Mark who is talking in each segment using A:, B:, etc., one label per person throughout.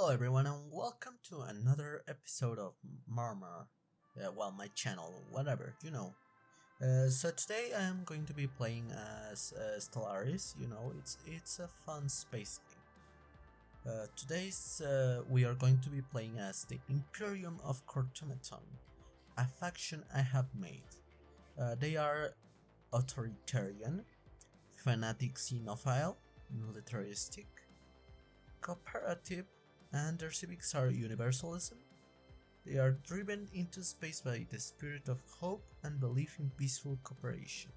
A: Hello everyone and welcome to another episode of Marmar. Well, my channel, whatever, you know. So today I am going to be playing as Stellaris, you know, it's a fun space game. We are going to be playing as the Imperium of Kortomaton, a faction I have made. They are authoritarian, fanatic xenophile, militaristic, cooperative, and their civics are universalism. They are driven into space by the spirit of hope and belief in peaceful cooperation.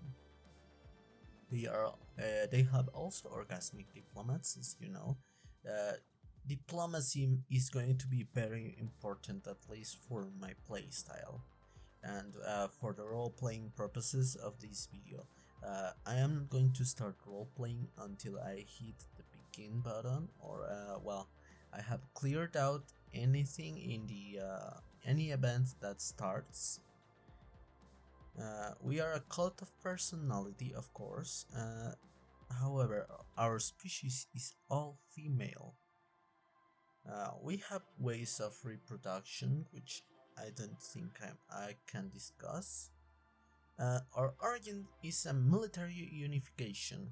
A: They have also orgasmic diplomats, as you know. Diplomacy is going to be very important, at least for my playstyle. And for the role-playing purposes of this video, I am going to start role-playing until I hit the begin button, or well, I have cleared out anything in the any event that starts. We are a cult of personality, of course. However, our species is all female. We have ways of reproduction, which I don't think I can discuss. Our origin is a military unification.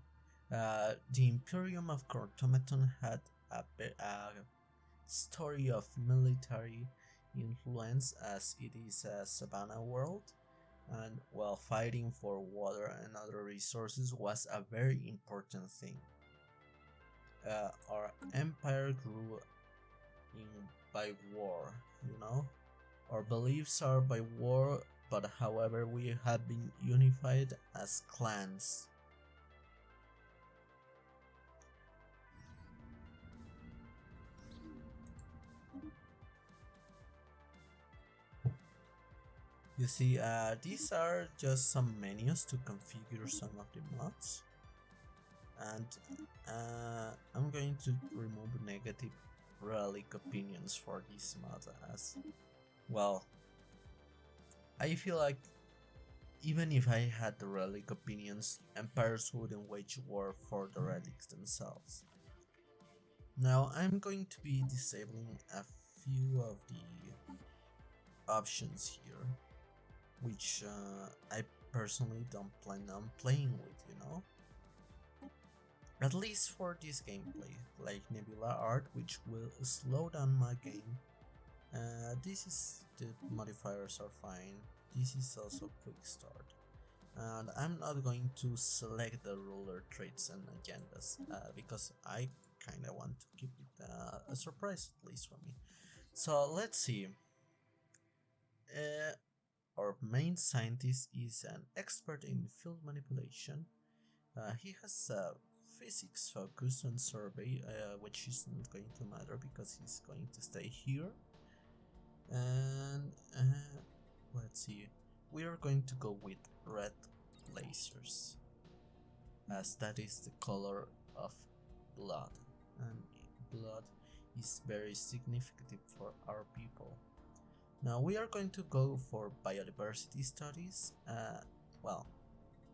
A: The Imperium of Kortomaton had a story of military influence, as it is a savanna world, and while fighting for water and other resources was a very important thing. Our empire grew by war, you know. Our beliefs are by war, but however we have been unified as clans. You see, these are just some menus to configure some of the mods, and I'm going to remove negative relic opinions for this mod, as well, I feel like even if I had the relic opinions, empires wouldn't wage war for the relics themselves. Now I'm going to be disabling a few of the options here, which I personally don't plan on playing with, you know? At least for this gameplay, like Nebula Art, which will slow down my game. The modifiers are fine. This is also quick start. And I'm not going to select the ruler traits and agendas, because I kinda want to keep it a surprise, at least for me. So let's see. Our main scientist is an expert in field manipulation. He has a physics focus on survey, which is not going to matter because he's going to stay here. And let's see, we are going to go with red lasers, as that is the color of blood, and blood is very significant for our people. Now we are going to go for biodiversity studies. Well,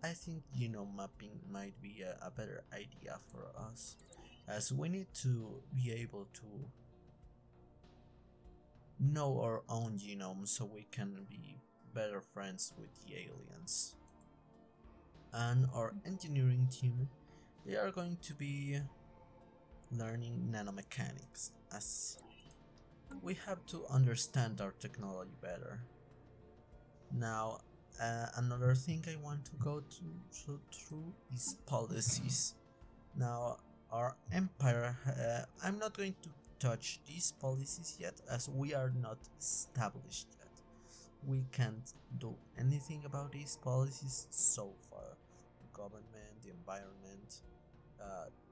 A: I think genome mapping might be a better idea for us, as we need to be able to know our own genome so we can be better friends with the aliens. And our engineering team, they are going to be learning nanomechanics, as we have to understand our technology better. Now, another thing I want to go through is policies. Now, our empire, I'm not going to touch these policies yet, as we are not established yet. We can't do anything about these policies so far. The government, the environment,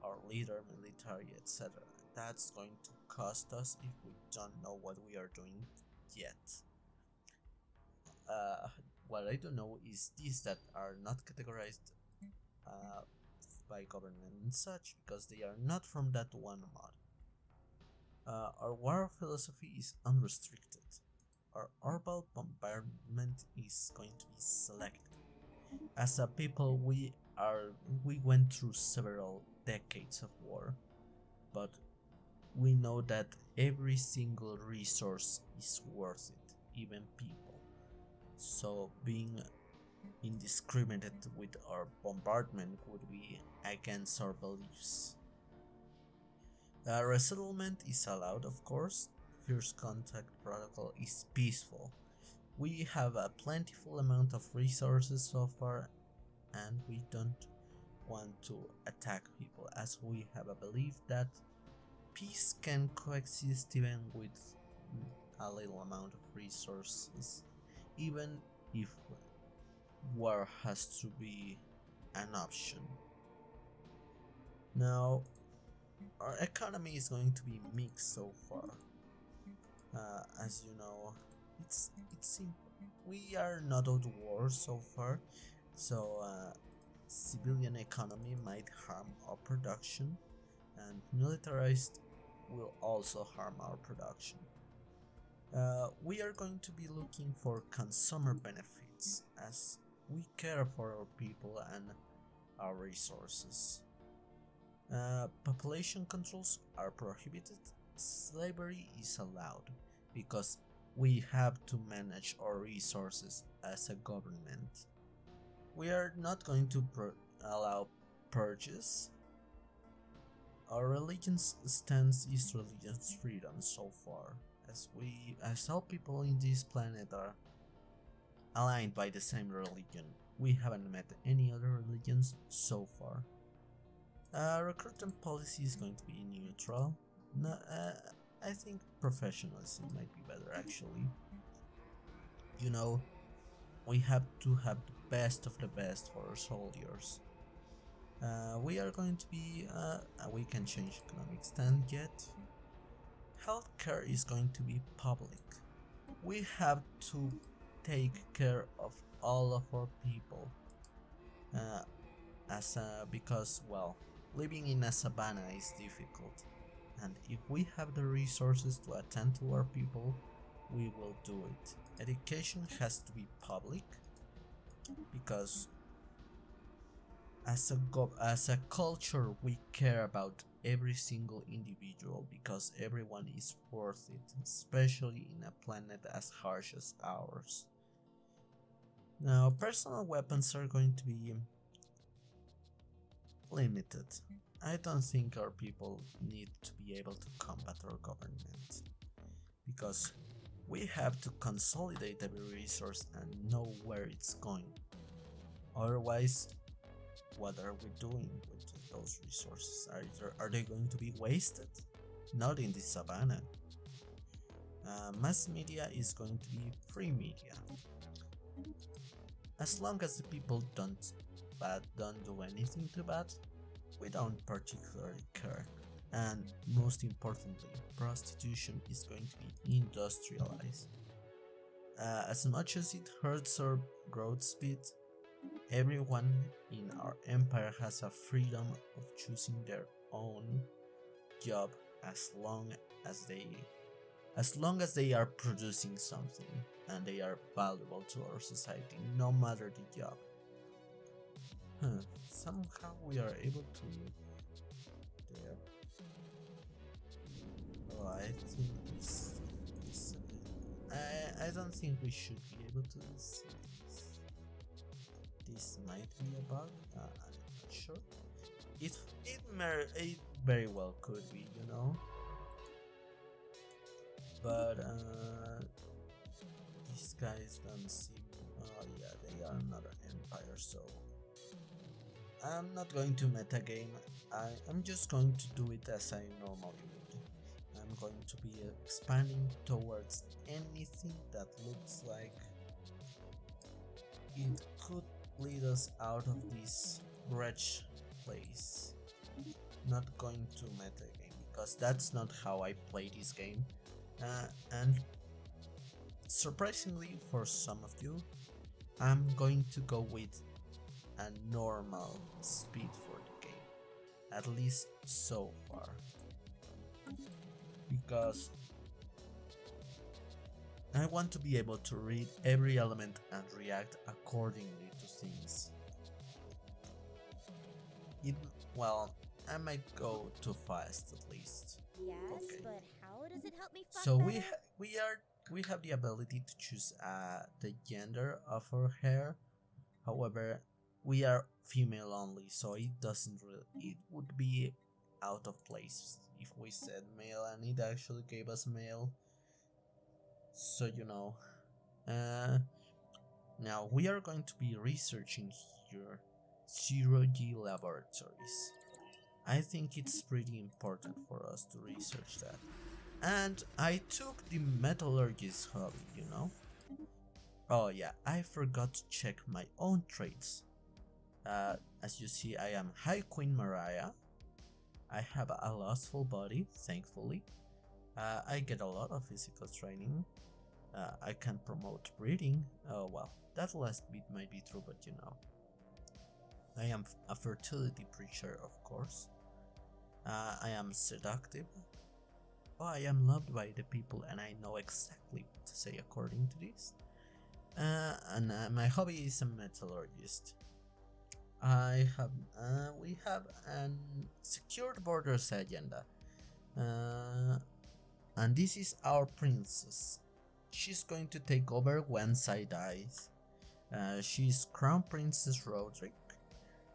A: our leader, military, etc. That's going to cost us if we don't know what we are doing yet. What I don't know is these that are not categorized by government and such, because they are not from that one mod. Our war philosophy is unrestricted. Our orbital bombardment is going to be selective. As a people, we went through several decades of war, but we know that every single resource is worth it, even people. So being indiscriminate with our bombardment would be against our beliefs. Resettlement is allowed, of course. First contact protocol is peaceful. We have a plentiful amount of resources so far, and we don't want to attack people, as we have a belief that peace can coexist even with a little amount of resources, even if war has to be an option. Now, our economy is going to be mixed so far. As you know, it's simple. We are not out of war so far, so civilian economy might harm our production, and militarized will also harm our production. We are going to be looking for consumer benefits, as we care for our people and our resources. Population controls are prohibited. Slavery is allowed, because we have to manage our resources as a government. We are not going to allow purges. Our religion's stance is religion's freedom so far, as all people in this planet are aligned by the same religion. We haven't met any other religions so far. Recruitment policy is going to be neutral. No, I think professionalism might be better, actually. You know, we have to have the best of the best for our soldiers. We are going to be, we can change economic stand yet. Healthcare is going to be public. We have to take care of all of our people. Because, well, living in a savannah is difficult, and if we have the resources to attend to our people, we will do it. Education has to be public, because as a culture we care about every single individual, because everyone is worth it, especially in a planet as harsh as ours. Now, personal weapons are going to be limited. I don't think our people need to be able to combat our government, because we have to consolidate every resource and know where it's going. Otherwise, what are we doing with those resources? Are they going to be wasted? Not in the savannah. Mass media is going to be free media. As long as the people don't do anything too bad, we don't particularly care. And most importantly, prostitution is going to be industrialized. As much as it hurts our growth speed, everyone in our empire has a freedom of choosing their own job, as long as they are producing something and they are valuable to our society, no matter the job. Somehow we are able to there. Oh, I think this I don't think we should be able to see this. This might be a bug. I'm not sure. It very well could be, you know. But these guys don't seem. Oh yeah, they are another empire, so I'm not going to metagame. I'm just going to do it as I normally would. I'm going to be expanding towards anything that looks like it could lead us out of this wretched place. Not going to metagame, because that's not how I play this game. And surprisingly for some of you, I'm going to go with a normal speed for the game, at least so far, because I want to be able to read every element and react accordingly to things. Well, I might go too fast at least.
B: Yes,
A: Okay.
B: but how does it help me fuck
A: So
B: better?
A: we have the ability to choose the gender of our hair. However, we are female only, so it doesn't really. It would be out of place if we said male, and it actually gave us male. So you know. Uh, Now we are going to be researching here zero-G laboratories. I think it's pretty important for us to research that. And I took the metallurgist hobby, you know? Oh yeah, I forgot to check my own traits. As you see, I am High Queen Mariah. I have a lustful body, thankfully. I get a lot of physical training. I can promote breeding. Oh well, that last bit might be true, but you know. I am a fertility preacher, of course. I am seductive. Oh, I am loved by the people, and I know exactly what to say according to this. And my hobby is a metallurgist. We have an secured borders agenda, and this is our princess. She's going to take over once I die. She's Crown Princess Roderick.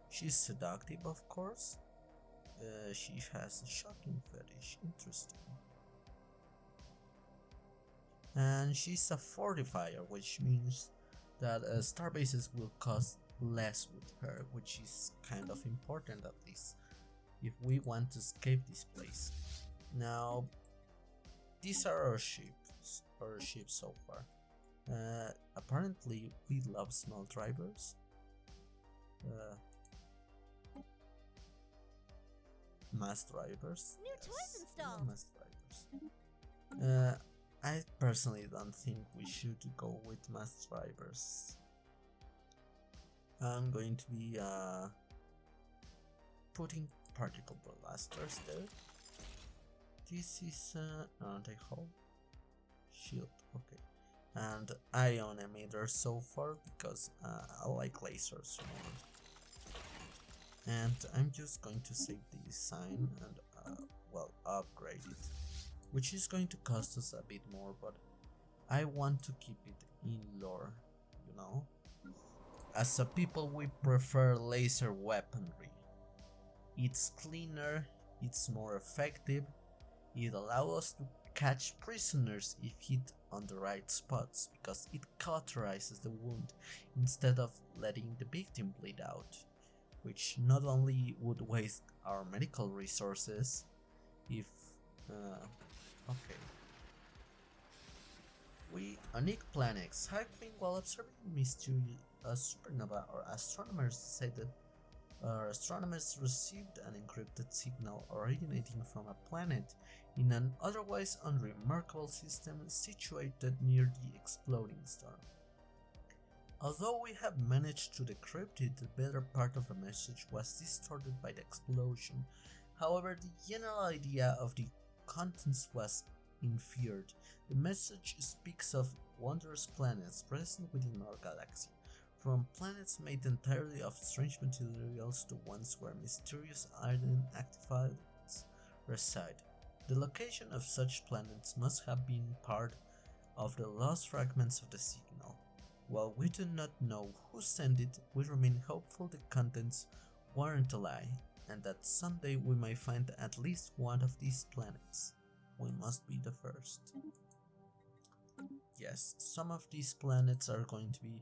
A: She's seductive, of course. She has a shocking fetish. Interesting. And she's a fortifier, which means that star bases will cost less with her, which is kind of important at least if we want to escape this place. Now, these are our ships so far. Apparently, we love small drivers. Mass drivers.
B: New toys installed.
A: Mass drivers. I personally don't think we should go with mass drivers. I'm going to be putting particle blasters there. This is anti-hull shield. Okay. And ion emitter so far because I like lasers more. And I'm just going to save the design and well, upgrade it, which is going to cost us a bit more, but I want to keep it in lore, you know. As a people, we prefer laser weaponry. It's cleaner, it's more effective, it allows us to catch prisoners if hit on the right spots because it cauterizes the wound instead of letting the victim bleed out, which not only would waste our medical resources if okay. We unique planets. High Queen, while observing mysterious supernova, or astronomers say that astronomers received an encrypted signal originating from a planet in an otherwise unremarkable system situated near the exploding star. Although we have managed to decrypt it, the better part of the message was distorted by the explosion. However, the general idea of the contents was inferred. The message speaks of wondrous planets present within our galaxy, from planets made entirely of strange materials to ones where mysterious iron activities reside. The location of such planets must have been part of the lost fragments of the signal. While we do not know who sent it, we remain hopeful the contents weren't a lie, and that someday we may find at least one of these planets. We must be the first. Yes, some of these planets are going to be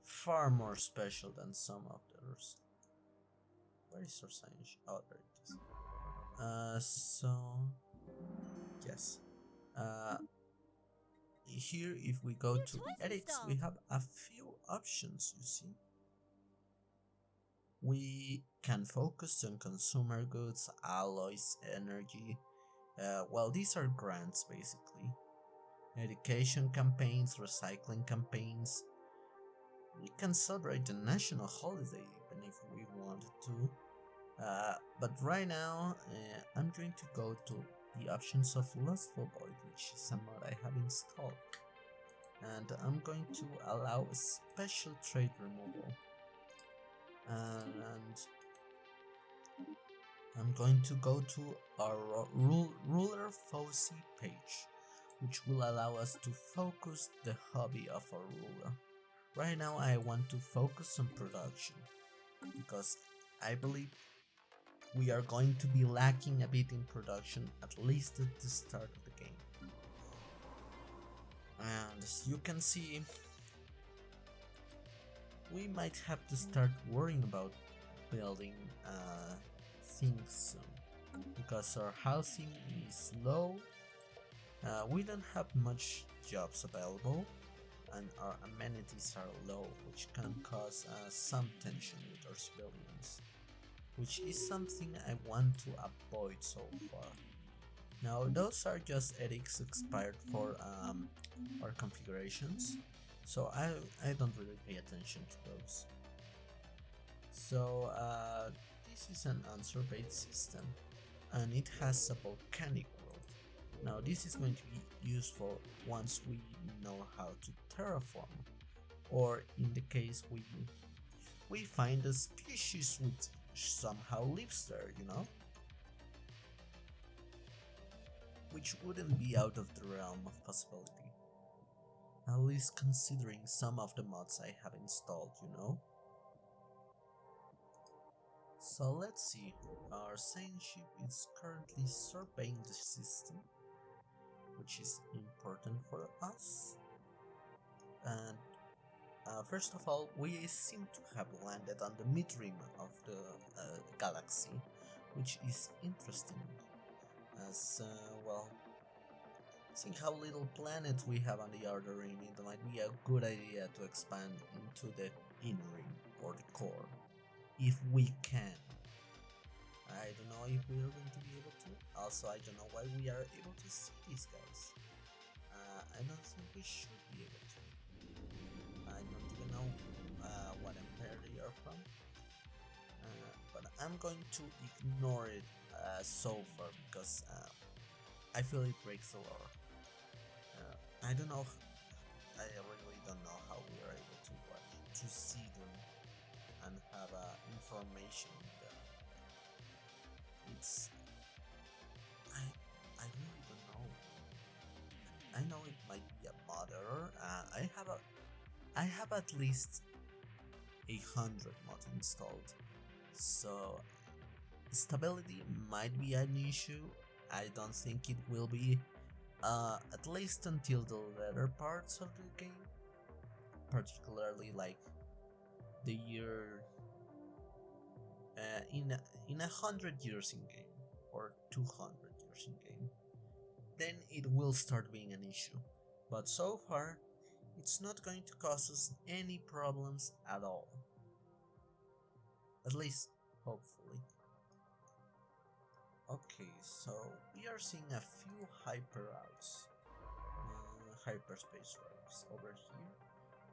A: far more special than some of others. Where is our science? Oh, there it is. Yes. Here, if we go to edits, we have a few options, you see. We can focus on consumer goods, alloys, energy. Well, these are grants basically. Education campaigns, recycling campaigns. We can celebrate a national holiday even if we wanted to. But right now, I'm going to go to the options of Lustful Void, which is a mod I have installed. And I'm going to allow a special trait removal. And I'm going to go to our ruler Foci page, which will allow us to focus the hobby of our ruler. Right now I want to focus on production, because I believe we are going to be lacking a bit in production, at least at the start of the game. And as you can see, we might have to start worrying about building things soon, because our housing is low, we don't have much jobs available, and our amenities are low, which can cause some tension with our civilians, which is something I want to avoid so far. Now those are just edicts expired for our configurations, so I don't really pay attention to those. So this is an answer-based system, and it has a volcanic world. Now this is going to be useful once we know how to terraform, or in the case we find a species which somehow lives there, you know? Which wouldn't be out of the realm of possibility, at least considering some of the mods I have installed, you know? So let's see, our sailing ship is currently surveying the system, which is important for us. And first of all, we seem to have landed on the mid-rim of the galaxy, which is interesting, as well, seeing how little planets we have on the outer rim, it might be a good idea to expand into the inner rim, or the core, if we can. I don't know if we are going to be able to. Also, I don't know why we are able to see these guys. I don't think we should be able to. I don't even know what empire they are from. But I'm going to ignore it so far, because I feel it breaks the lore. I don't know. I really don't know how we are able to see them and have information there. It's I really don't know. I know it might be a modder. I have at least 100 mods installed, so stability might be an issue. I don't think it will be, at least until the later parts of the game, particularly like the year in 100 years in game, or 200 years in game, then it will start being an issue. But so far, it's not going to cause us any problems at all. At least, hopefully. Okay, so we are seeing a few hyperspace routes over here,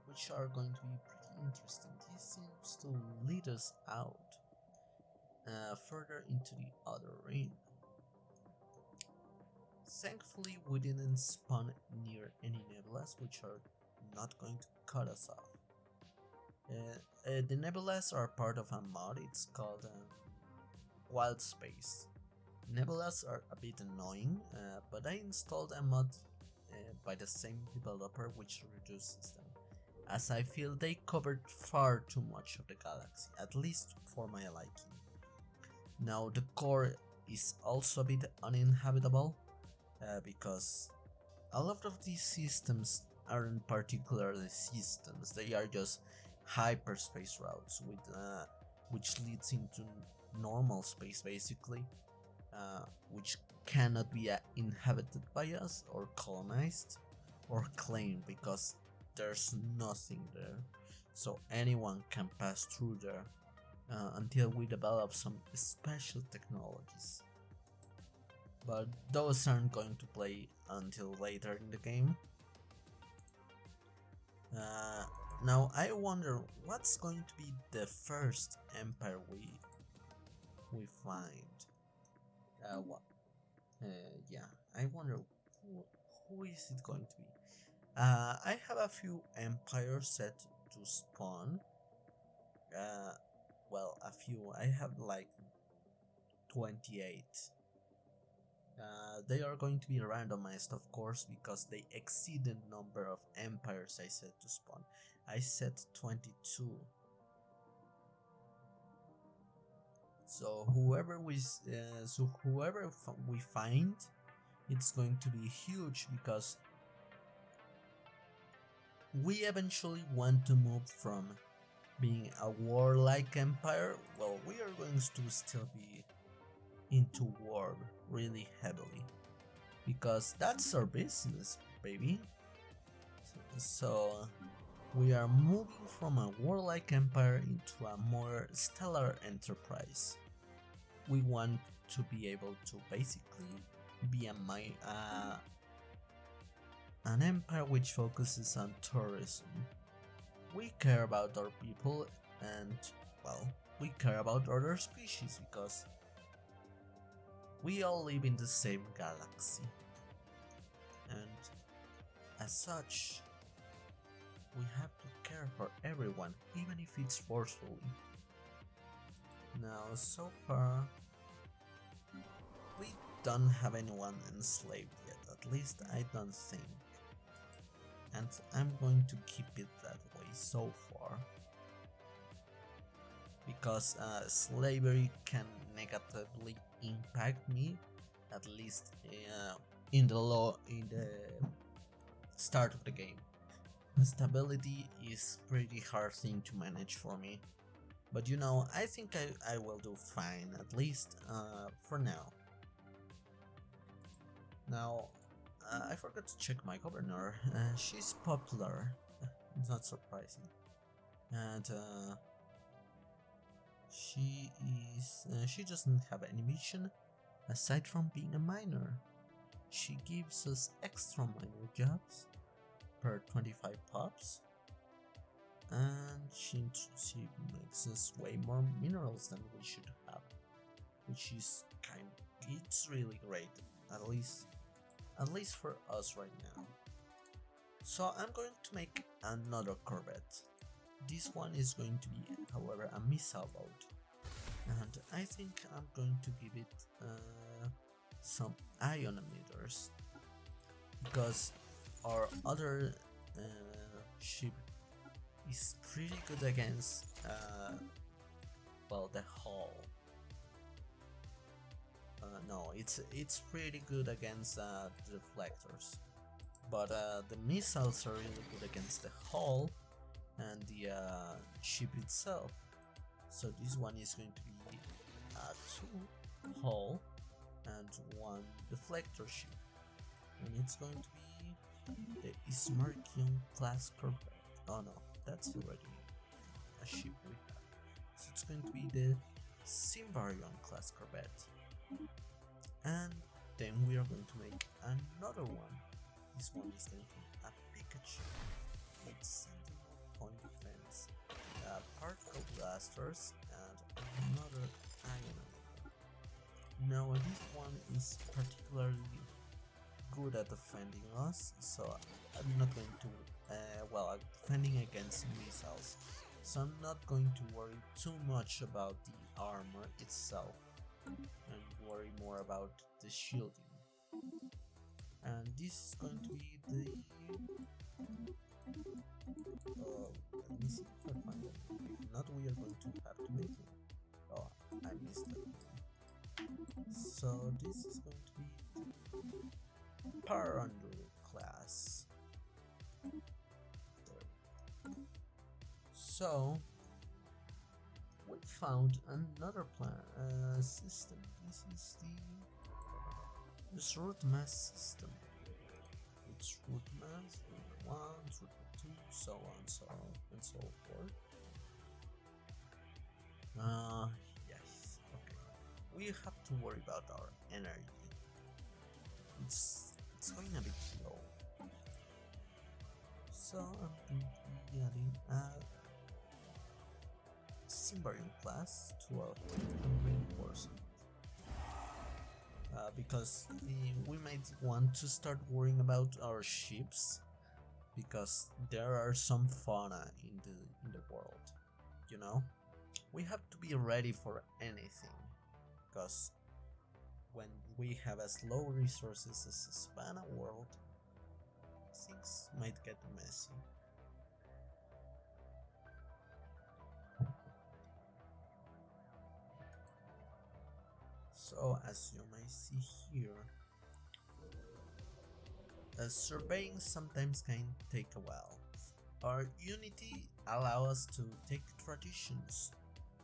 A: which are going to be pretty interesting. This seems to lead us out further into the other ring. Thankfully, we didn't spawn near any nebulas, which are not going to cut us off. The nebulas are part of a mod. It's called Wild Space. Nebulas are a bit annoying, but I installed a mod by the same developer which reduces them, as I feel they covered far too much of the galaxy, at least for my liking. Now the core is also a bit uninhabitable, because a lot of these systems aren't particularly systems, they are just hyperspace routes with which leads into normal space basically, which cannot be inhabited by us or colonized or claimed, because there's nothing there, so anyone can pass through there until we develop some special technologies. But those aren't going to play until later in the game. Now I wonder what's going to be the first empire we find. Yeah, I wonder who is it going to be. I have a few empires set to spawn. Well, a few. I have like 28. They are going to be randomized, of course, because they exceed the number of empires I set to spawn. I set 22. So whoever we find, it's going to be huge, because we eventually want to move from being a warlike empire. Well, we are going to still be into war really heavily, because that's our business, baby. So we are moving from a warlike empire into a more stellar enterprise. We want to be able to basically be an empire which focuses on tourism. We care about our people, and well, we care about other species, because we all live in the same galaxy, and as such, we have to care for everyone, even if it's forcefully. Now, so far, we don't have anyone enslaved yet, at least I don't think. And I'm going to keep it that way so far, because slavery can negatively impact me, at least in the start of the game. Stability is pretty hard thing to manage for me, but you know, I think I will do fine, at least for now. Now, I forgot to check my governor. She's popular, it's not surprising, and she doesn't have any mission aside from being a miner. She gives us extra miner jobs per 25 pops, and she makes us way more minerals than we should have, which is it's really great, at least for us right now. So I'm going to make another corvette. This one is going to be, however, a missile boat, and I think I'm going to give it some ion emitters, because our other ship is pretty good against well, the hull. No, it's pretty good against the deflectors, but the missiles are really good against the hull and the ship itself. So this one is going to be a 2 hull and 1 deflector ship, and it's going to be the Ismarkian class corvette. Oh no, that's already a ship we have. So it's going to be the Simbarion class corvette, and then we are going to make another one. This one is going to be a Pikachu with sentinel point defense, particle blasters, and another ion emitter. Now this one is particularly good at defending us, so I'm not going to I'm defending against missiles, so I'm not going to worry too much about the armor itself and worry more about the shielding. And this is going to be the let me see if I find it. If not, we are going to have to make it. Oh, I missed that. So this is going to be the Parandul class. So we found another system. This is the root mass system. It's root mass, root 1, root 2, so on, so on, and so forth. Yes, okay. We have to worry about our energy. It's going a bit low. So I'm going to be adding a Simbarion class to our reinforcement. Because we might want to start worrying about our ships, because there are some fauna in the world, you know. We have to be ready for anything, because when we have as low resources as the Spana world, things might get messy. So, as you may see here, surveying sometimes can take a while. Our Unity allows us to take traditions.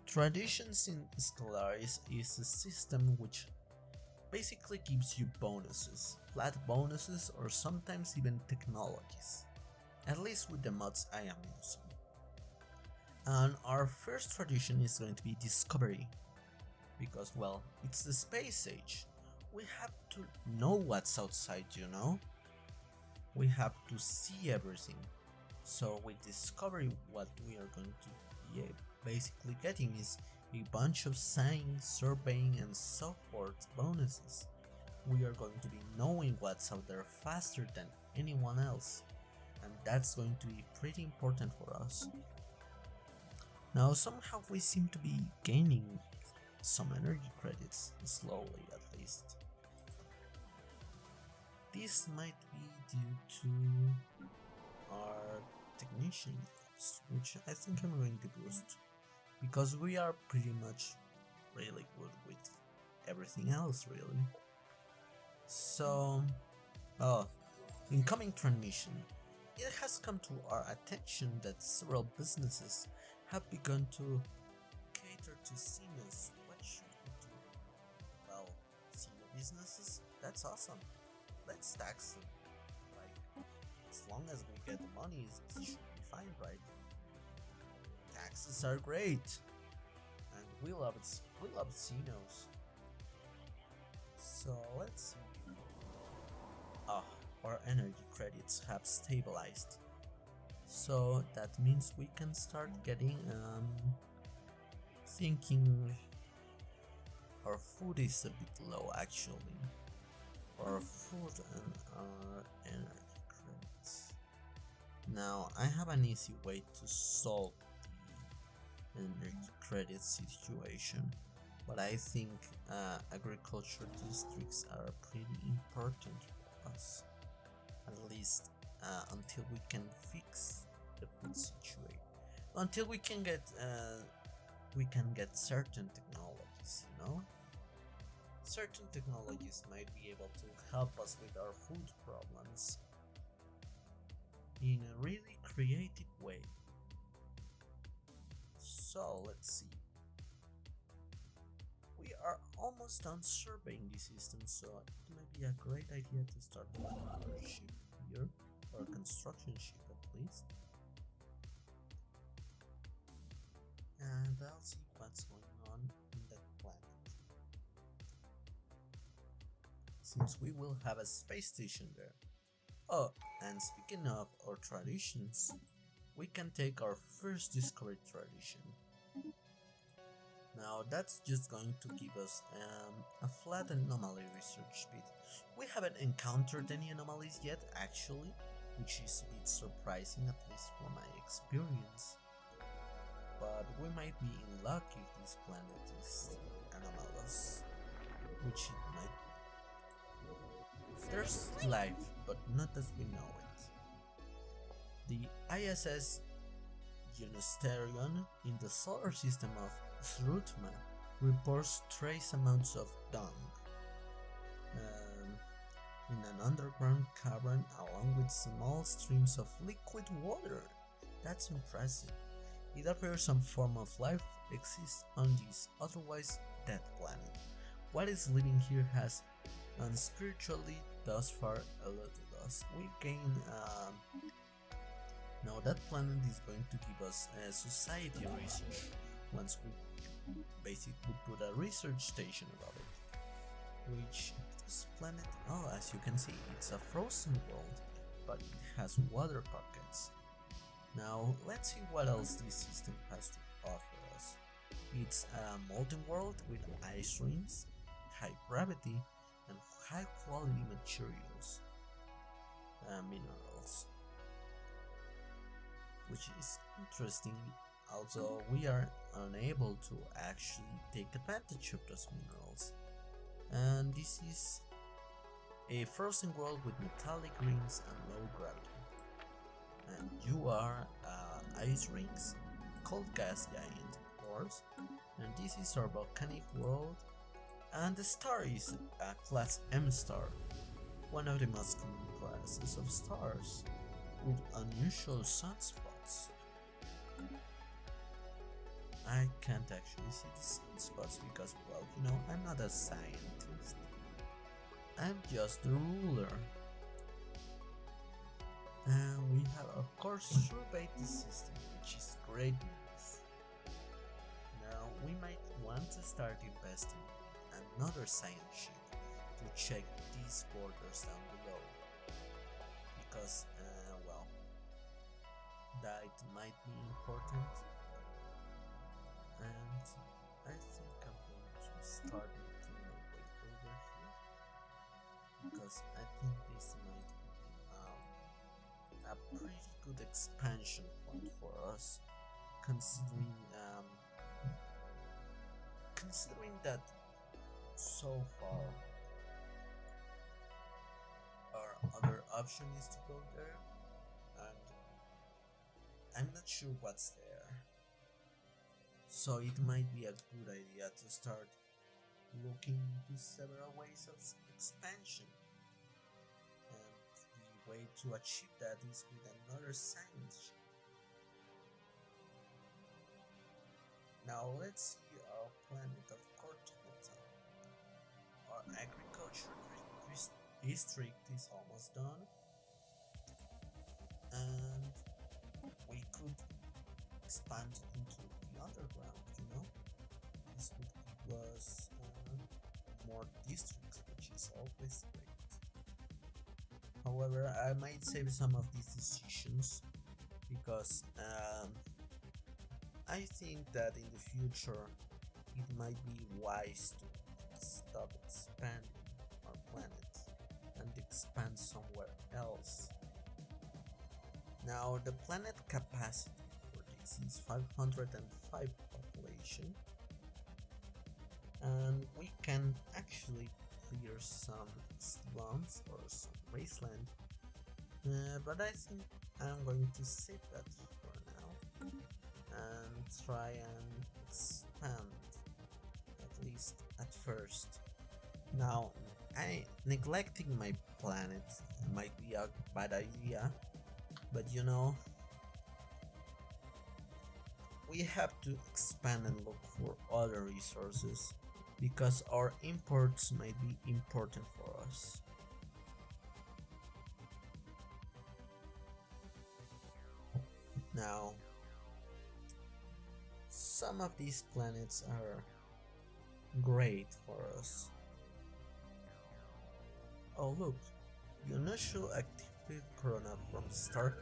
A: Traditions in Stellaris is a system which basically gives you bonuses, flat bonuses, or sometimes even technologies, at least with the mods I am using. And our first tradition is going to be discovery, because well, it's the space age. We have to know what's outside, you know? We have to see everything. So with discovery, what we are going to be basically getting is a bunch of science, surveying and so forth bonuses. We are going to be knowing what's out there faster than anyone else, and that's going to be pretty important for us. Now somehow we seem to be gaining some energy credits, slowly at least. This might be due to our technician, which I think I'm going to boost, because we are pretty much really good with everything else really. So, incoming transmission. It has come to our attention that several businesses have begun to cater to seniors. What should we do? Well, senior businesses? That's awesome. Let's tax them. Like, as long as we get the money, it should be fine, right? Taxes are great, and we love it. We love Xenos. So let's see. Our energy credits have stabilized. So that means we can start getting thinking our food is a bit low actually. Our food and our energy credits. Now I have an easy way to solve the energy credit situation, but I think agriculture districts are pretty important for us, at least until we can fix the food situation, until we can get certain technologies, you know. Certain technologies might be able to help us with our food problems in a really creative way. So let's see. We are almost done surveying the system, so it might be a great idea to start planning our ship here, or construction ship at least. And I'll see what's going on in that planet. Since we will have a space station there. Oh, and speaking of our traditions, we can take our first discovery tradition. Now that's just going to give us a flat anomaly research bit. We haven't encountered any anomalies yet actually, which is a bit surprising, at least from my experience. But we might be in luck if this planet is anomalous, which it might be. There's life, but not as we know it. The ISS Genosterion in the solar system of Srutma reports trace amounts of dung in an underground cavern along with small streams of liquid water. That's impressive. It appears some form of life exists on this otherwise dead planet. What is living here has unspiritually thus far eluded us. We gain now that planet is going to give us a society research once we basically put a research station about it. Which this planet, as you can see, it's a frozen world, but it has water pockets. Now let's see what else this system has to offer us. It's a molten world with ice rings, high gravity, and high quality materials, minerals, which is interesting, although we are unable to actually take advantage of those minerals. And this is a frozen world with metallic rings and low gravity. And you are ice rings, cold gas giant, of course. And this is our volcanic world. And the star is a class M star, one of the most common classes of stars, with unusual sunspots. I can't actually see the sunspots because, well, you know, I'm not a scientist. I'm just the ruler. And we have, of course, surveyed the system, which is great news. Now, we might want to start investing in another science ship to check these borders down below. Because, well, that might be important. And I think I'm going to start making my way over here. Because I think this might be a pretty good expansion point for us, considering that so far our other option is to go there, and I'm not sure what's there. So it might be a good idea to start looking into several ways of expansion. The way to achieve that is with another science ship. Now let's see our planet of Kortomaton. Our agriculture district is almost done, and we could expand into the underground, you know? This would give us more districts, which is always great. However, I might save some of these decisions because I think that in the future it might be wise to stop expanding our planet and expand somewhere else. Now, the planet capacity for this is 505 population, and we can actually clear some slums or some wasteland, but I think I'm going to save that for now and try and expand, at least at first. Now, neglecting my planet might be a bad idea, but you know, we have to expand and look for other resources, because our imports might be important for us. Now, some of these planets are great for us. Oh look, the unusual activity corona from star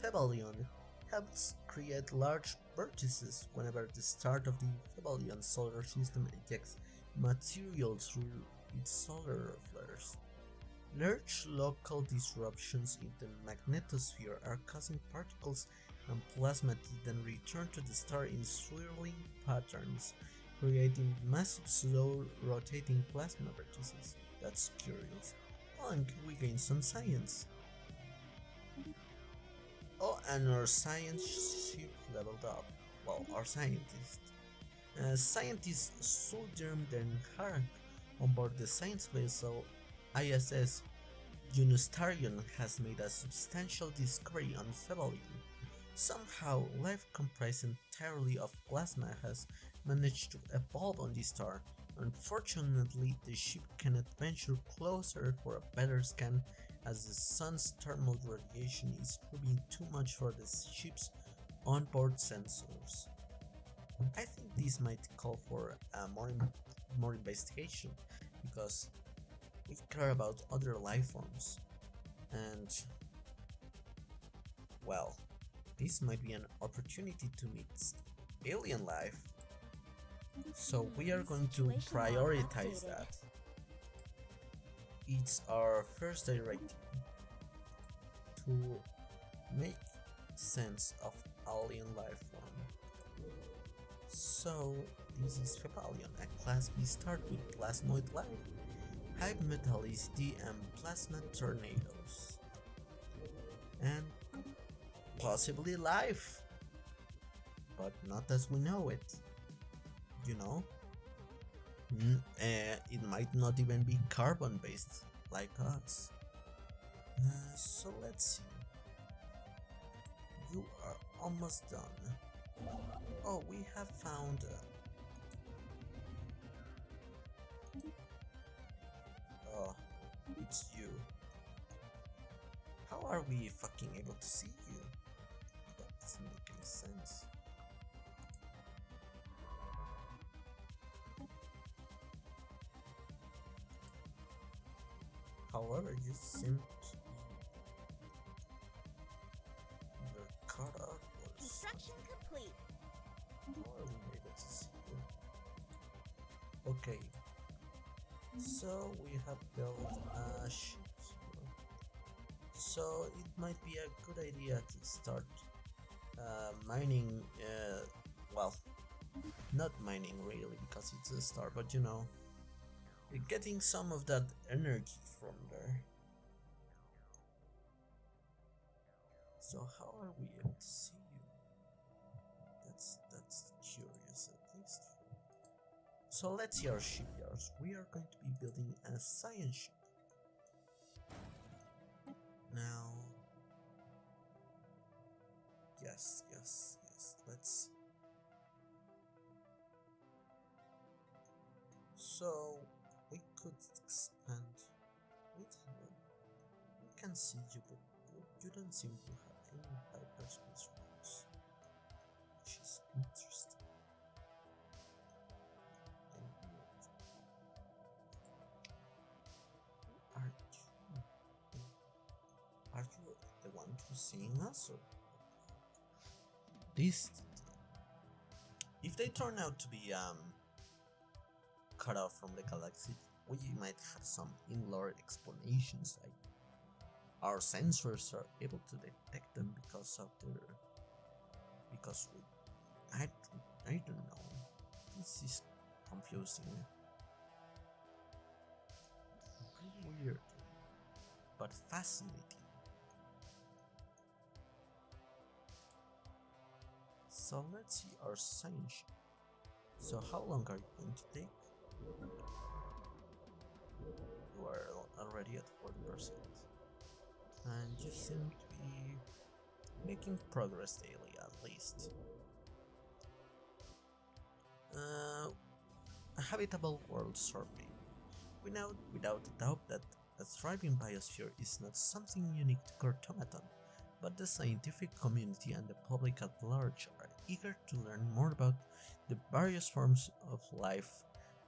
A: Febalion helps create large vortices whenever the start of the Febalion solar system ejects material through its solar flares. Large local disruptions in the magnetosphere are causing particles and plasma to then return to the star in swirling patterns, creating massive slow rotating plasma vortices. That's curious. Oh, and we gain some science. Oh, and our science ship leveled up. Well, our scientist. Scientist Sulderm Den Hark on board the science vessel ISS Unistarion has made a substantial discovery on Febalion. Somehow, life comprised entirely of plasma has managed to evolve on the star. Unfortunately, the ship cannot venture closer for a better scan, as the sun's thermal radiation is proving too much for the ship's onboard sensors. I think this might call for more investigation, because we care about other life forms, and well, this might be an opportunity to meet alien life. So we are going to prioritize that. It's our first directive to make sense of alien life form. So this is Febalion, a class B start with plasmoid life. high metallicity and plasma tornadoes. And possibly life, but not as we know it. You know? It might not even be carbon based like us. So let's see. You are almost done. Oh, we have found oh, it's you. How are we fucking able to see you? That doesn't make any sense. However, you seem to be either cut off or
B: Construction complete.
A: how are we able to see you? Okay, so we have built a ship here. So it might be a good idea to start mining, well, not mining really because it's a star, but you know, getting some of that energy from there. So how are we able to see you? That's curious at least. So let's see our shipyards. We are going to be building a science ship. Now, yes, let's see. So we could expand. Wait, we can see you, but you don't seem to have any hyperspace routes, which is interesting. And weird. Are you the one who's seeing us, or this? If they turn out to be cut off from the galaxy, we might have some in-lore explanations, like our sensors are able to detect them because of their, I don't know. This is confusing. Pretty weird, but fascinating. So let's see our science ship. So how long are you going to take? You are already at 40%. And you seem to be making progress daily, at least. A habitable world survey. We know without a doubt that a thriving biosphere is not something unique to Kortomaton, but the scientific community and the public at large are eager to learn more about the various forms of life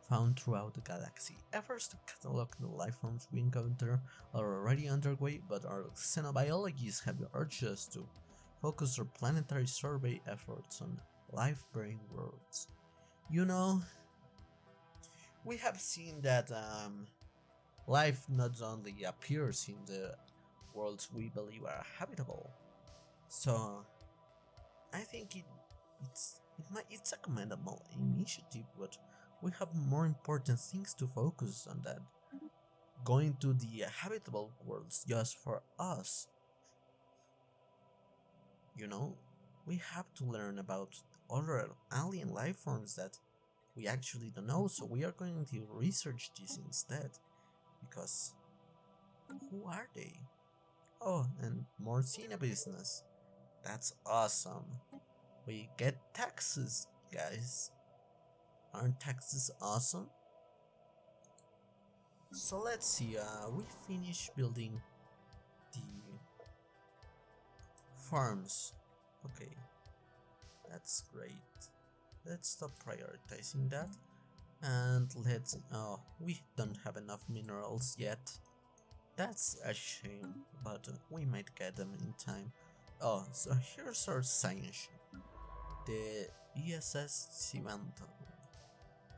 A: found throughout the galaxy. Efforts to catalog the life forms we encounter are already underway, but our xenobiologists have urged us to focus our planetary survey efforts on life-bearing worlds. You know, we have seen that life not only appears in the worlds we believe are habitable, so I think it's a commendable initiative, but we have more important things to focus on than going to the habitable worlds just for us. You know, we have to learn about other alien life forms that we actually don't know, so we are going to research this instead, because who are they? Oh, and more Cena business. That's awesome. We get taxes, guys. Aren't taxes awesome? So let's see, we finished building the farms. Okay, that's great. Let's stop prioritizing that. And let's, oh, we don't have enough minerals yet. That's a shame, but we might get them in time. Oh, so here's our science ship, the ESS Deviantart.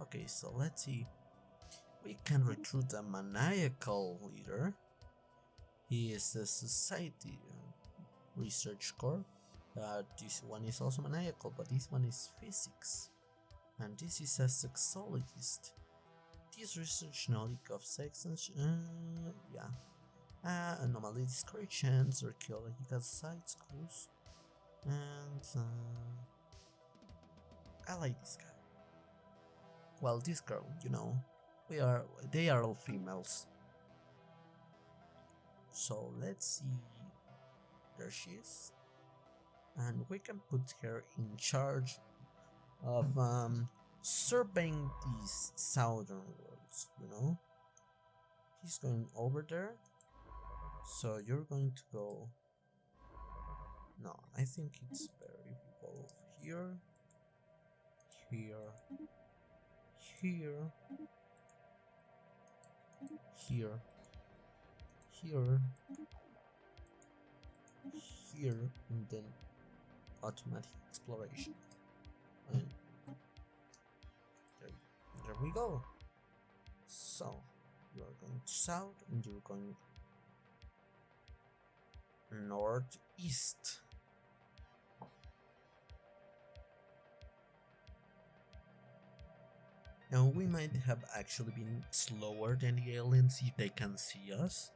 A: Okay, so let's see. We can recruit a maniacal leader. He is the Society Research Corps. This one is also maniacal, but this one is physics. And this is a sexologist. This research knowledge of sections, yeah. Anomaly descriptions, archaeological sites, clues, and I like this guy. Well, this girl, you know, they are all females. So let's see, there she is, and we can put her in charge of surveying these southern worlds, you know. He's going over there, so you're going to go. No, I think it's better if you go here, here, here, here, here, here, and then automatic exploration. And there we go. So you are going south and you're going northeast. Now we might have actually been slower than the aliens if they can see us.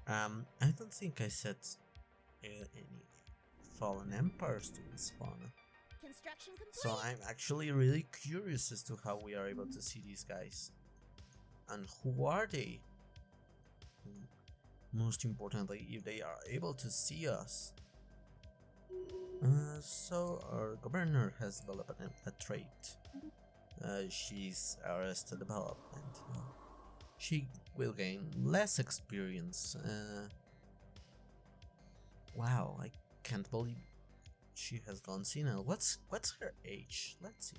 A: I don't think I set any fallen empires to spawn.
B: Construction complete.
A: So I'm actually really curious as to how we are able to see these guys. And who are they? Most importantly, if they are able to see us. So our governor has developed a trait. She's Arrested Development. She will gain less experience. Wow, I can't believe she has gone senile. What's her age? Let's see.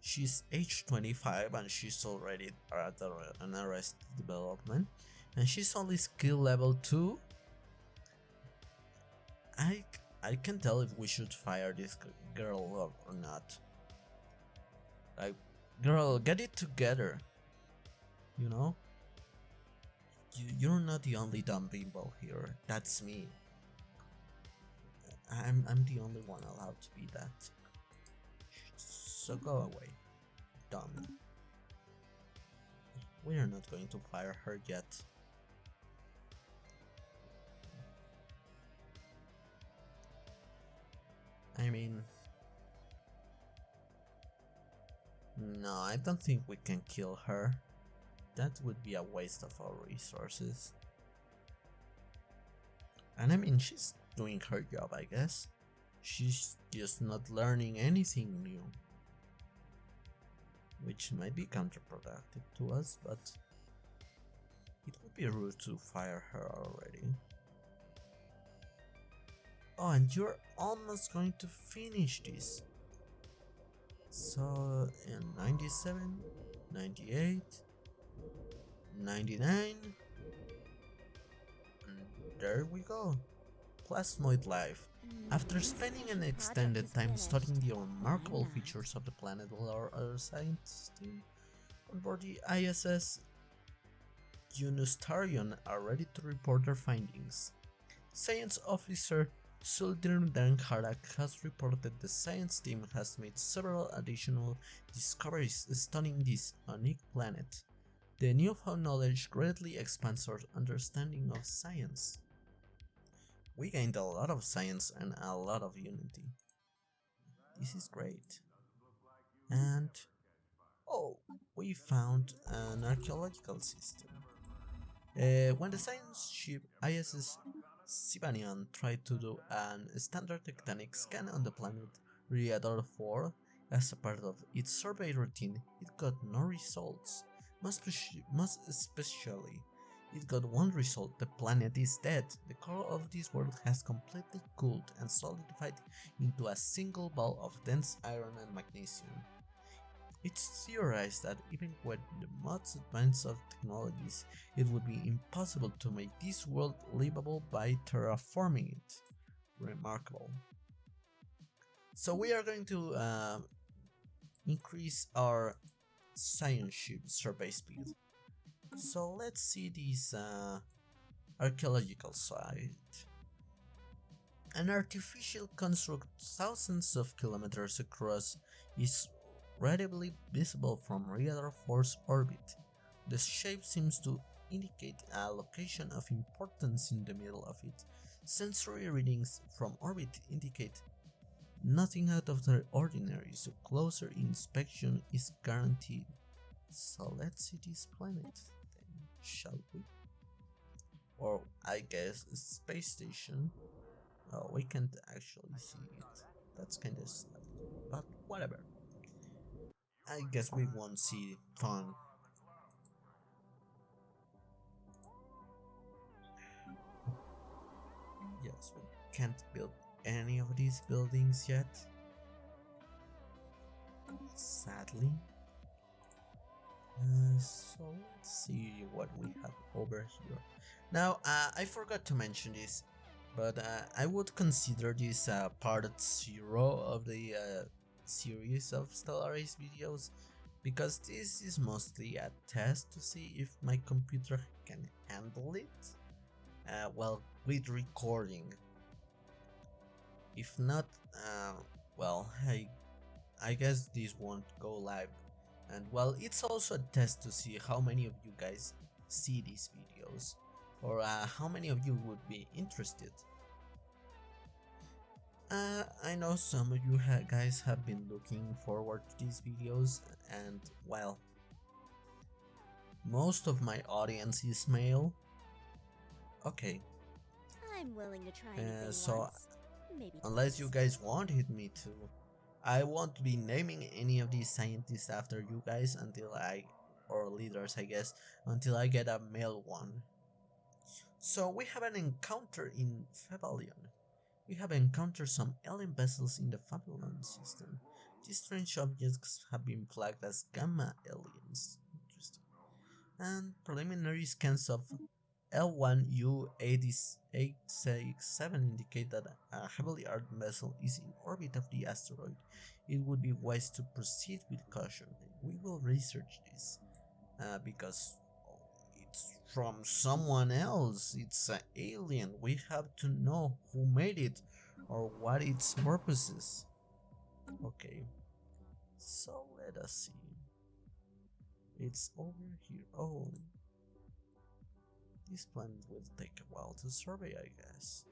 A: She's age 25 and she's already at an Arrested Development, and she's only skill level 2. I can't tell if we should fire this girl or not. Like, girl, get it together. You know? You're not the only dumb bimbo here. That's me. I'm the only one allowed to be that. So go away, dumb. We are not going to fire her yet. I mean, no, I don't think we can kill her. That would be a waste of our resources. And I mean, she's doing her job, I guess. She's just not learning anything new. Which might be counterproductive to us, but it would be rude to fire her already. Oh, and you're almost going to finish this. So, in 97, 98, 99, and there we go. Plasmoid life. After spending an extended time studying the remarkable features of the planet, our science team on board the ISS Unustarion are ready to report their findings. Science Officer Suldir Harak has reported the science team has made several additional discoveries studying this unique planet. The newfound knowledge greatly expands our understanding of science. We gained a lot of science and a lot of unity. This is great. And oh, we found an archaeological system. When the science ship ISS Sibanian tried to do an standard tectonic scan on the planet Riador 4 as a part of its survey routine, it got no results. Most especially, it got one result: the planet is dead. The core of this world has completely cooled and solidified into a single ball of dense iron and magnesium. It's theorized that even with the most advanced of technologies, it would be impossible to make this world livable by terraforming it. Remarkable. So we are going to increase our science ship survey speed. So let's see this archaeological site. An artificial construct thousands of kilometers across is readily visible from radar force orbit. The shape seems to indicate a location of importance in the middle of it. Sensory readings from orbit indicate nothing out of the ordinary, so closer inspection is guaranteed. So let's see this planet then, shall we? Or I guess a space station. We can't actually see it. That's kinda sad, but whatever. I guess we won't see fun. Yes, we can't build any of these buildings yet, sadly. So let's see what we have over here. Now, I forgot to mention this, but I would consider this part 0 of the series of Stellaris videos, because this is mostly a test to see if my computer can handle it, well, with recording. If not, well, I guess this won't go live. And well, it's also a test to see how many of you guys see these videos, or how many of you would be interested. I know some of you guys have been looking forward to these videos, and well, most of my audience is male. Okay.
B: I'm willing to try anything
A: So
B: once. Maybe
A: unless
B: twice.
A: you guys wanted me to, I won't be naming any of these scientists after you guys until or leaders I guess, until I get a male one. So we have an encounter in Febalion. We have encountered some alien vessels in the Fabulon system. These strange objects have been flagged as gamma aliens. Interesting. And preliminary scans of L1U-867 indicate that a heavily armed vessel is in orbit of the asteroid. It would be wise to proceed with caution. We will research this, because it's from someone else. It's an alien. We have to know who made it or what its purposes. Okay, so let us see. It's over here. Oh, this planet will take a while to survey, I guess.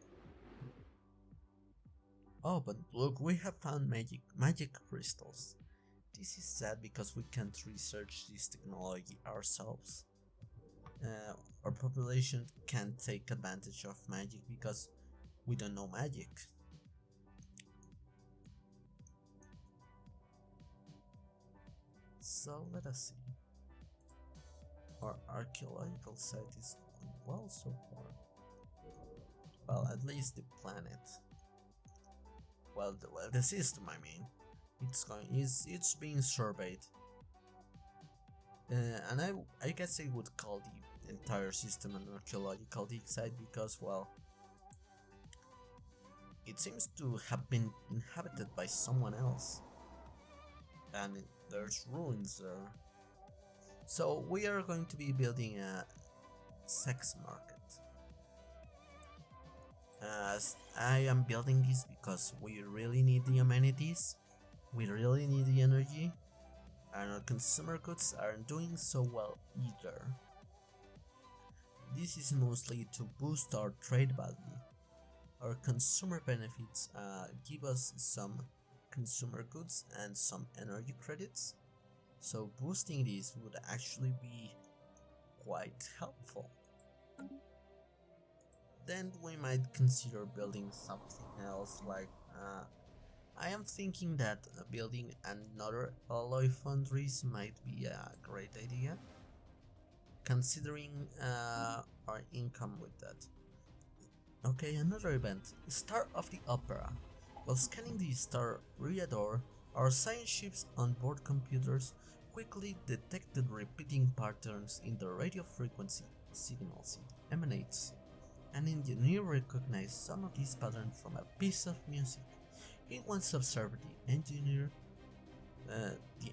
A: Oh, but look, we have found magic crystals. This is sad because we can't research this technology ourselves. Our population can't take advantage of magic because we don't know magic. So let us see. Our archaeological site is going well so far. Well, at least the planet. Well, the system, I mean. It's being surveyed. And I guess I would call the entire system an archaeological dig site because, well, it seems to have been inhabited by someone else. And there's ruins there. So we are going to be building a sex market. I am building this because we really need the amenities, we really need the energy, and our consumer goods aren't doing so well either. This is mostly to boost our trade value. Our consumer benefits give us some consumer goods and some energy credits, so boosting these would actually be quite helpful. Then we might consider building something else, like I am thinking that building another alloy foundries might be a great idea, considering our income with that. Okay, another event, Star of the Opera. While scanning the star Riador, our science ships on board computers quickly detected repeating patterns in the radio frequency signals it emanates. An engineer recognized some of these patterns from a piece of music. He once observed the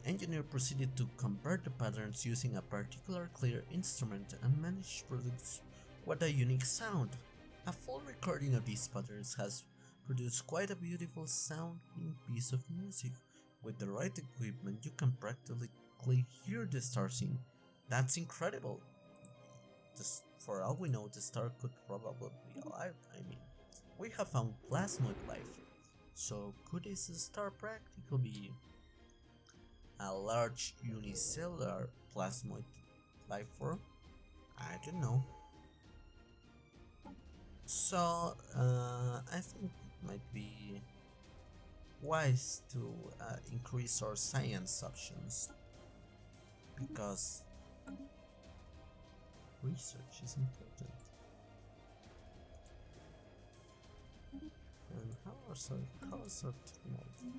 A: engineer proceeded to convert the patterns using a particular clear instrument and managed to produce what a unique sound. A full recording of these patterns has produced quite a beautiful sounding piece of music. With the right equipment, you can practically hear the star sing. That's incredible. For all we know, the star could probably be alive. I mean, we have found plasmoid life. So could this star practically be a large unicellular plasmoid life form? I don't know. So I think it might be wise to increase our science options, because research is important. And how's our technology?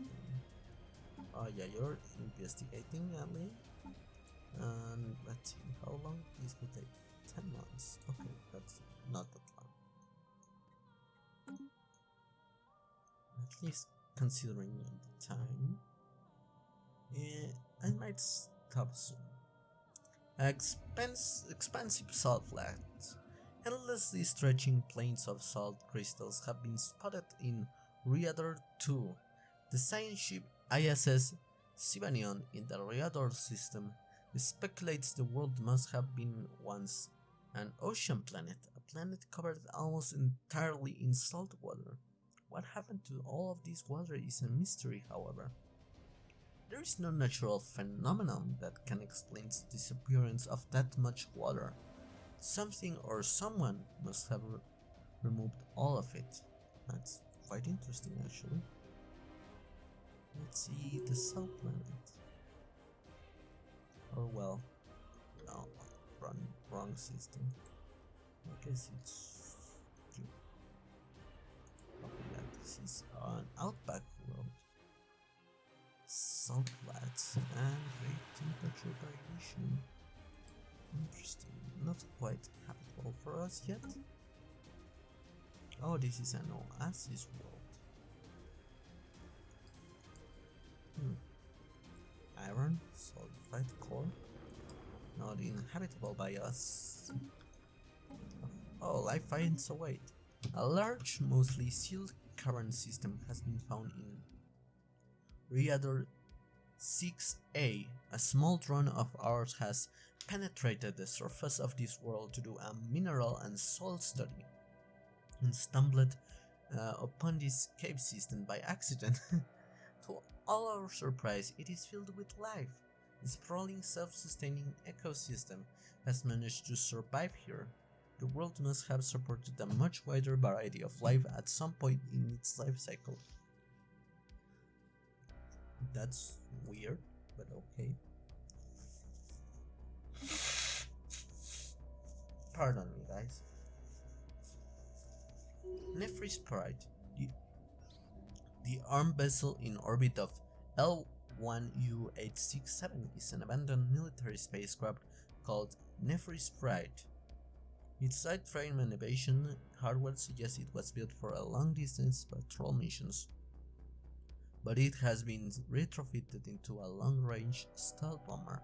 A: Oh yeah, you're investigating, Ali. And let's see, how long this will take? 10 months. Okay, that's not that long. At least considering the time. I might stop soon. Expansive salt flats. Endlessly stretching plains of salt crystals have been spotted in Reador 2, the science ship ISS Sibanion in the Reador system. Speculates the world must have been once an ocean planet, a planet covered almost entirely in salt water. What happened to all of this water is a mystery, however. There is no natural phenomenon that can explain the disappearance of that much water. Something or someone must have removed all of it. That's quite interesting, actually. Let's see the salt planet. Oh well, no, wrong system. I guess it's true. Oh yeah, this is an outback world. Salt flats and great temperature variation. Interesting. Not quite habitable for us yet. Oh, this is an oasis world. Iron, sulfide core, not inhabitable by us. Oh, life finds a way. A large, mostly sealed cavern system has been found in Reador 6A. A small drone of ours has penetrated the surface of this world to do a mineral and soil study, and stumbled upon this cave system by accident. To all our surprise, it is filled with life. The sprawling, self-sustaining ecosystem has managed to survive here. The world must have supported a much wider variety of life at some point in its life cycle. That's weird, but okay. Pardon me, guys. Nefris Pride, the armed vessel in orbit of L1U867, is an abandoned military spacecraft called Nefris Pride. Its side frame and evasion hardware suggests it was built for a long-distance patrol missions, but it has been retrofitted into a long-range stealth bomber.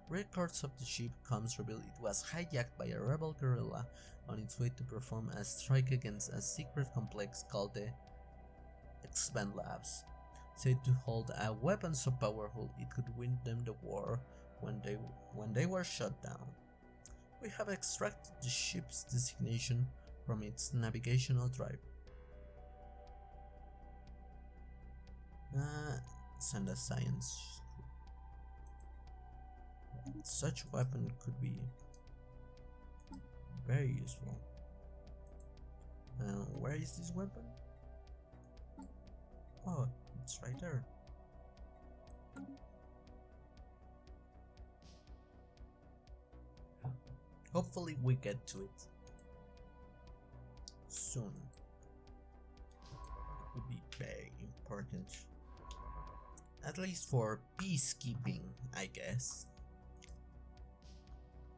A: Records of the ship comes reveal it was hijacked by a rebel guerrilla on its way to perform a strike against a secret complex called the Expand Labs, said to hold a weapon so powerful it could win them the war when they were shut down. We have extracted the ship's designation from its navigational drive. Send a science. Such weapon could be very useful. Where is this weapon? Oh, it's right there. Hopefully we get to it soon. It would be very important. At least for peacekeeping, I guess.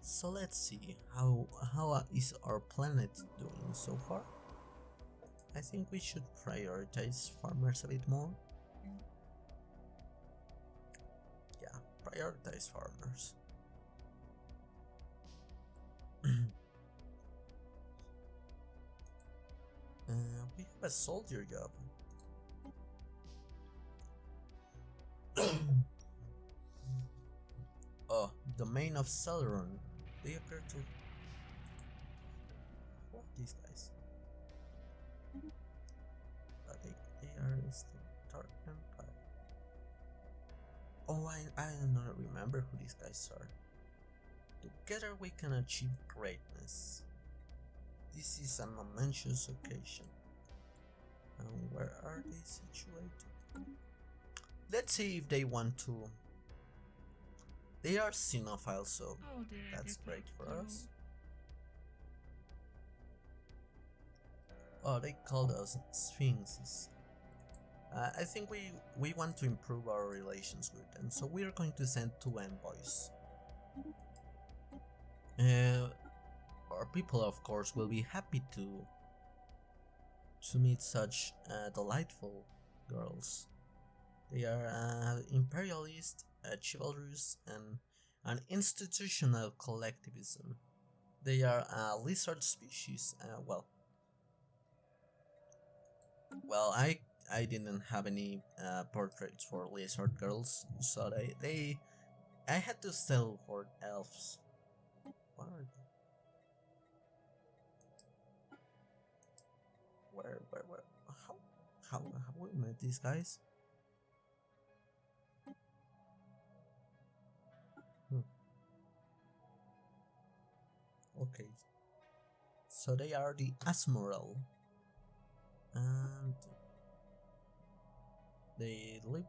A: So let's see, how is our planet doing so far? I think we should prioritize farmers a bit more. Yeah, prioritize farmers. We have a soldier job. domain of Celeron. They appear to... What are these guys? They are the Stellaris Empire. Oh, I don't remember who these guys are. Together we can achieve greatness. This is a momentous occasion. And where are they situated? Let's see if they want to. They are xenophiles, so that's great for us. Oh, they called us sphinxes. I think we want to improve our relations with them, so we are going to send 2 envoys. Our people, of course, will be happy to meet such delightful girls. They are imperialist, chivalrous, and an institutional collectivism. They are a lizard species. Well, I didn't have any portraits for lizard girls, so I had to settle for elves. What are they? Where? How have we met these guys? Okay, so they are the Asmoral, and they live.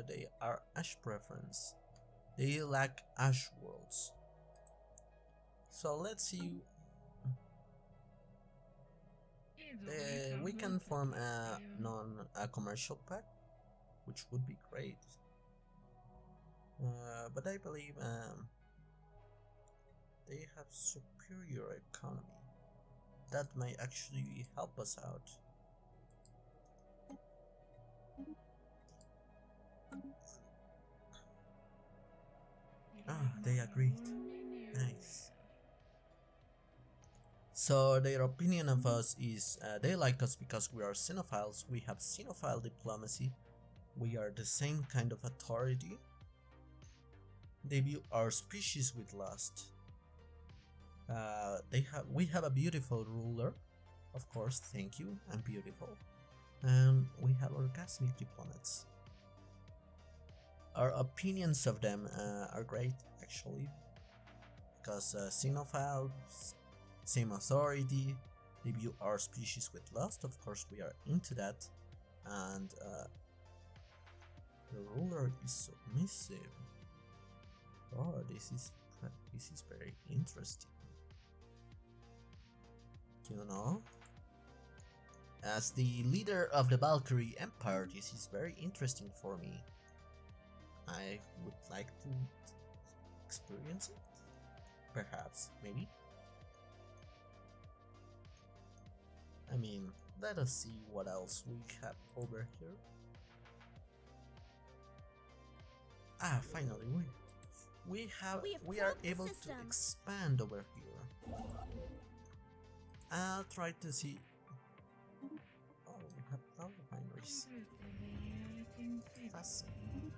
A: They are Ash preference. They lack Ash worlds. So let's see. We can form a commercial pact, which would be great. But I believe they have superior economy. That might actually help us out. Ah, they agreed. Nice. So their opinion of us is they like us because we are xenophiles. We have xenophile diplomacy. We are the same kind of authority. They view our species with lust. We have a beautiful ruler, of course. Thank you. I'm beautiful, and we have orgasmic diplomats. Our opinions of them are great, actually, because xenophiles, same authority. They view our species with lust. Of course, we are into that, and the ruler is submissive. Oh, this is very interesting. You know, as the leader of the Valkyrie Empire, this is very interesting for me. I would like to experience it. Perhaps, maybe. I mean, let us see what else we have over here. Ah, finally, we are able to expand over here. I'll try to see. Oh, we have power refineries. Fascinating.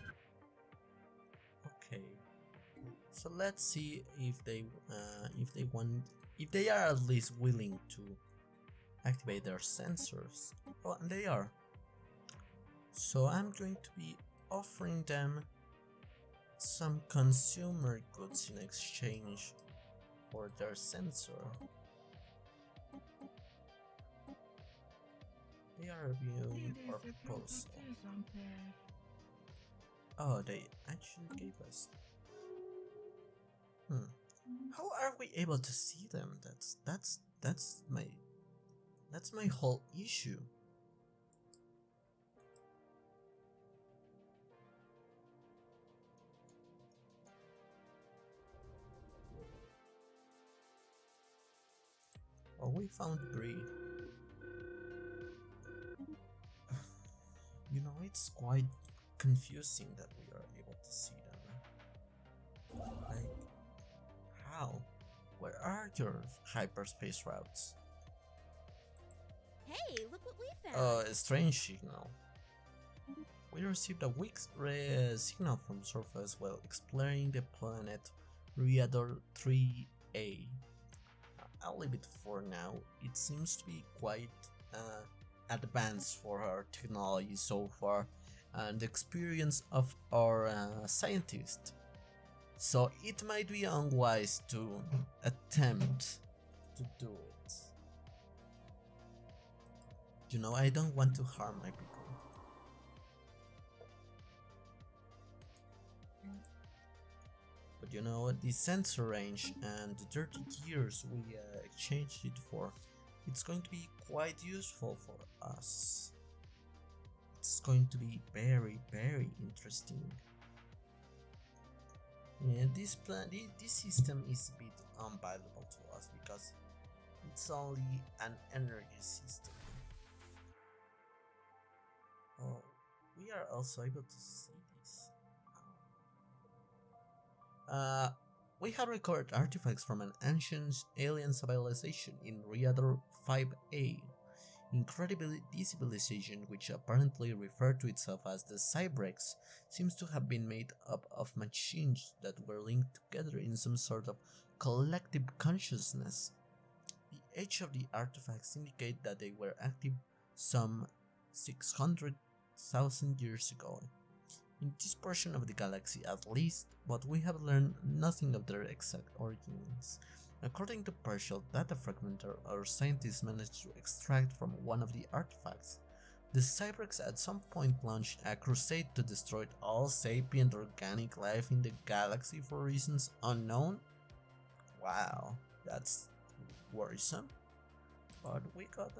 A: Okay, so let's see if they are at least willing to activate their sensors. Oh, and they are. So I'm going to be offering them some consumer goods in exchange for their sensor. They are reviewing our proposal. Oh, they actually gave us. How are we able to see them? That's my whole issue. Oh, we found Bree. You know, it's quite confusing that we are able to see them. Like, how? Where are your hyperspace routes?
B: Hey, look what we found!
A: A strange signal. We received a weak signal from surface while exploring the planet Reador 3A. I'll leave it for now. It seems to be quite advanced for our technology so far and the experience of our scientist. So it might be unwise to attempt to do it. You know, I don't want to harm my people. But you know, the sensor range and the 30 years we exchanged it for, it's going to be quite useful for us. It's going to be very, very interesting. Yeah, this system is a bit unvaluable to us because it's only an energy system. Oh, we are also able to see this. We have recovered artifacts from an ancient alien civilization in Reador 5A. Incredibly, this civilization, which apparently referred to itself as the Cybrex, seems to have been made up of machines that were linked together in some sort of collective consciousness. The age of the artifacts indicate that they were active some 600,000 years ago. In this portion of the galaxy at least, but we have learned nothing of their exact origins. According to partial data fragmenter our scientists managed to extract from one of the artifacts, the Cybrex at some point launched a crusade to destroy all sapient organic life in the galaxy for reasons unknown. Wow, that's worrisome. But we got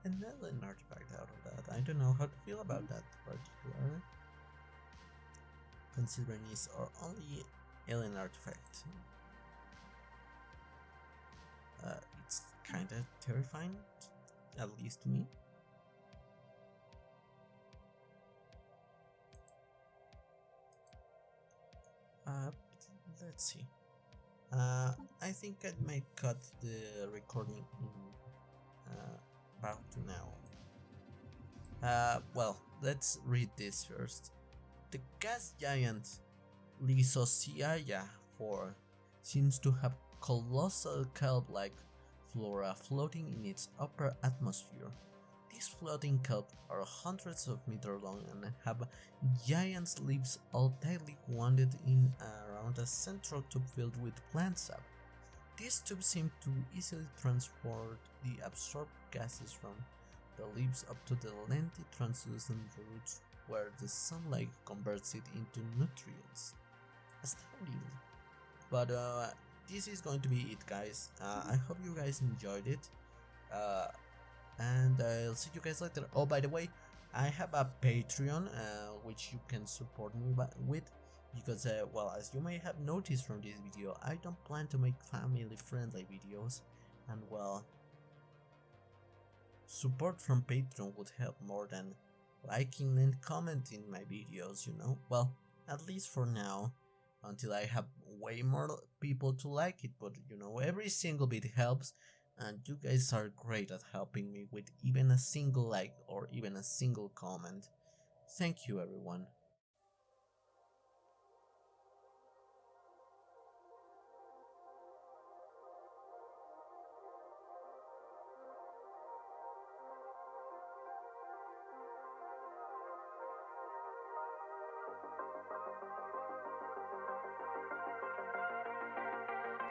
A: an alien artifact out of that. I don't know how to feel about that particularly, considering it's our only alien artifact. It's kinda terrifying, at least to me. Let's see. I think I might cut the recording in about now. Well, let's read this first. The gas giant Lysosiaya 4 seems to have colossal kelp-like flora floating in its upper atmosphere. These floating kelp are hundreds of meters long and have giant leaves all tightly wound in around a central tube filled with plant sap. These tubes seem to easily transport the absorbed gases from the leaves up to the lengthy translucent roots where the sunlight converts it into nutrients. Astounding. But this is going to be it, guys. I hope you guys enjoyed it. And I'll see you guys later. Oh, by the way, I have a Patreon which you can support me with, because well, as you may have noticed from this video, I don't plan to make family friendly videos, and well, support from Patreon would help more than liking and commenting my videos, you know. Well, at least for now, until I have way more people to like it, but you know, every single bit helps, and you guys are great at helping me with even a single like or even a single comment. Thank you, everyone.